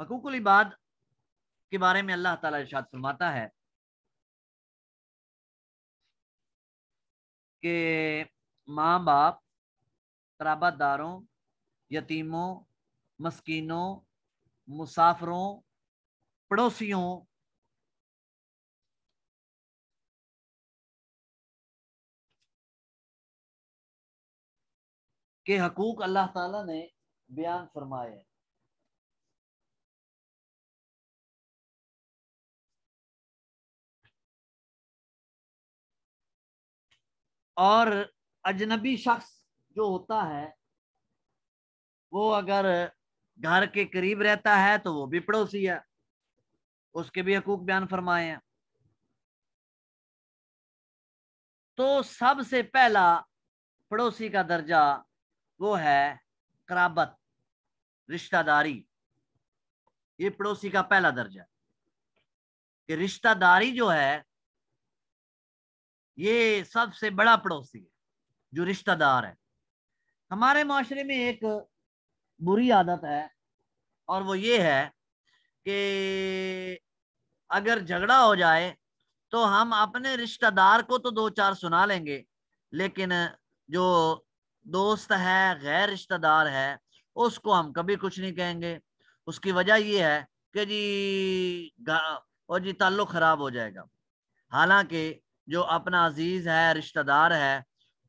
حقوق العباد کے بارے میں اللہ تعالیٰ ارشاد فرماتا ہے کہ ماں باپ، قرابت داروں، یتیموں، مسکینوں، مسافروں، پڑوسیوں کے حقوق اللہ تعالیٰ نے بیان فرمائے ہیں۔ اور اجنبی شخص جو ہوتا ہے وہ اگر گھر کے قریب رہتا ہے تو وہ بھی پڑوسی ہے، اس کے بھی حقوق بیان فرمائے ہیں۔ تو سب سے پہلا پڑوسی کا درجہ وہ ہے قرابت، رشتہ داری۔ یہ پڑوسی کا پہلا درجہ کہ رشتہ داری جو ہے یہ سب سے بڑا پڑوسی ہے جو رشتہ دار ہے۔ ہمارے معاشرے میں ایک بری عادت ہے اور وہ یہ ہے کہ اگر جھگڑا ہو جائے تو ہم اپنے رشتہ دار کو تو دو چار سنا لیں گے، لیکن جو دوست ہے، غیر رشتہ دار ہے، اس کو ہم کبھی کچھ نہیں کہیں گے۔ اس کی وجہ یہ ہے کہ جی تعلق خراب ہو جائے گا۔ حالانکہ جو اپنا عزیز ہے، رشتہ دار ہے،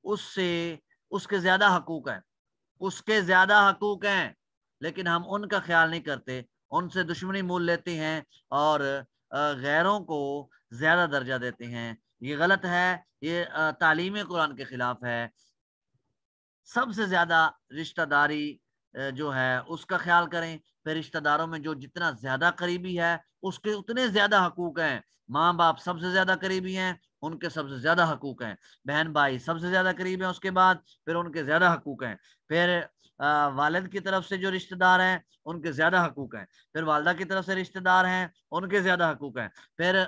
اس کے زیادہ حقوق ہیں، لیکن ہم ان کا خیال نہیں کرتے، ان سے دشمنی مول لیتے ہیں اور غیروں کو زیادہ درجہ دیتے ہیں۔ یہ غلط ہے، یہ تعلیم قرآن کے خلاف ہے۔ سب سے زیادہ رشتہ داری جو ہے اس کا خیال کریں۔ پھر رشتہ داروں میں جو جتنا زیادہ قریبی ہے اس کے اتنے زیادہ حقوق ہیں۔ ماں باپ سب سے زیادہ قریبی ہیں، ان کے سب سے زیادہ حقوق ہیں۔ بہن بھائی سب سے زیادہ قریب ہیں، اس کے بعد پھر ان کے زیادہ حقوق ہیں۔ پھر والد کی طرف سے جو رشتہ دار ہیں ان کے زیادہ حقوق ہیں۔ پھر والدہ کی طرف سے رشتہ دار ہیں، ان کے زیادہ حقوق ہیں۔ پھر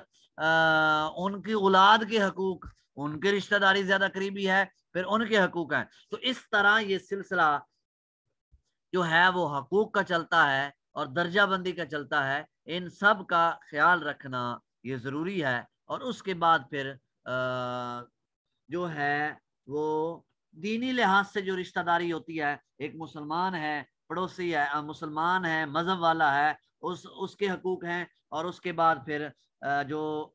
ان کی اولاد کے حقوق، ان کے رشتہ داری زیادہ قریبی ہے، پھر ان کے حقوق ہیں۔ تو اس طرح یہ سلسلہ جو ہے وہ حقوق کا چلتا ہے اور درجہ بندی کا چلتا ہے۔ ان سب کا خیال رکھنا یہ ضروری ہے۔ اور اس کے بعد پھر جو ہے وہ دینی لحاظ سے جو رشتہ داری ہوتی ہے، ایک مسلمان ہے، پڑوسی ہے، مسلمان ہے، مذہب والا ہے، اس کے حقوق ہیں۔ اور اس کے بعد پھر جو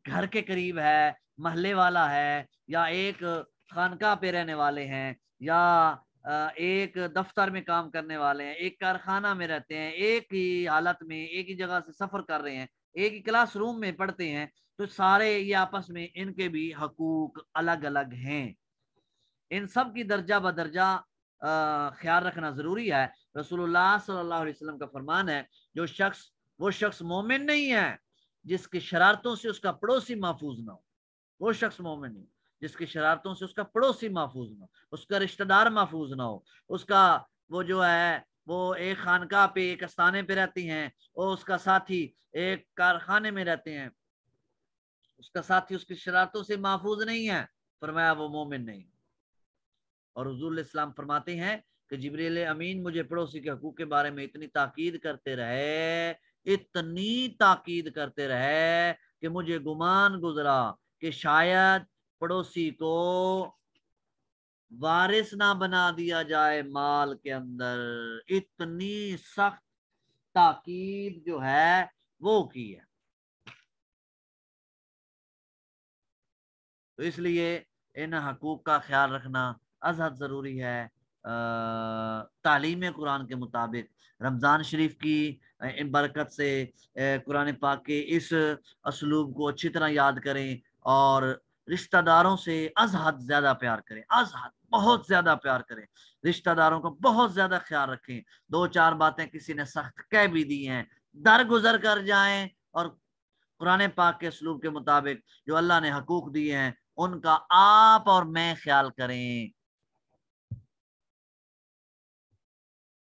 گھر کے قریب ہے، محلے والا ہے، یا ایک خانقاہ پہ رہنے والے ہیں، یا ایک دفتر میں کام کرنے والے ہیں، ایک کارخانہ میں رہتے ہیں، ایک ہی حالت میں ایک ہی جگہ سے سفر کر رہے ہیں، ایک ہی کلاس روم میں پڑھتے ہیں، تو سارے یہ آپس میں ان کے بھی حقوق الگ الگ ہیں۔ ان سب کی درجہ بدرجہ خیال رکھنا ضروری ہے۔ رسول اللہ صلی اللہ علیہ وسلم کا فرمان ہے، وہ شخص مومن نہیں ہے جس کی شرارتوں سے اس کا پڑوسی محفوظ نہ ہو۔ وہ شخص مومن نہیں جس کی شرارتوں سے اس کا پڑوسی محفوظ نہ ہو، اس کا رشتہ دار محفوظ نہ ہو، اس کا وہ جو ہے وہ ایک خانقاہ پہ، ایک استانے پہ رہتی ہیں، اور اس کا ساتھی ایک کارخانے میں رہتے ہیں، اس کا ساتھی اس کی شرارتوں سے محفوظ نہیں ہے، فرمایا وہ مومن نہیں۔ اور حضور علیہ السلام فرماتے ہیں کہ جبریل امین مجھے پڑوسی کے حقوق کے بارے میں اتنی تاکید کرتے رہے کہ مجھے گمان گزرا کہ شاید پڑوسی کو وارث نہ بنا دیا جائے مال کے اندر۔ اتنی سخت تاکید جو ہے وہ کی ہے۔ تو اس لیے ان حقوق کا خیال رکھنا ازحد ضروری ہے۔ تعلیم قرآن کے مطابق رمضان شریف کی برکت سے قرآن پاک کے اس اسلوب کو اچھی طرح یاد کریں اور رشتہ داروں سے ازحد زیادہ پیار کریں، ازحد بہت زیادہ پیار کریں، رشتہ داروں کا بہت زیادہ خیال رکھیں۔ دو چار باتیں کسی نے سخت کہہ بھی دی ہیں، درگزر کر جائیں اور قرآن پاک کے اسلوب کے مطابق جو اللہ نے حقوق دیے ہیں ان کا آپ اور میں خیال کریں۔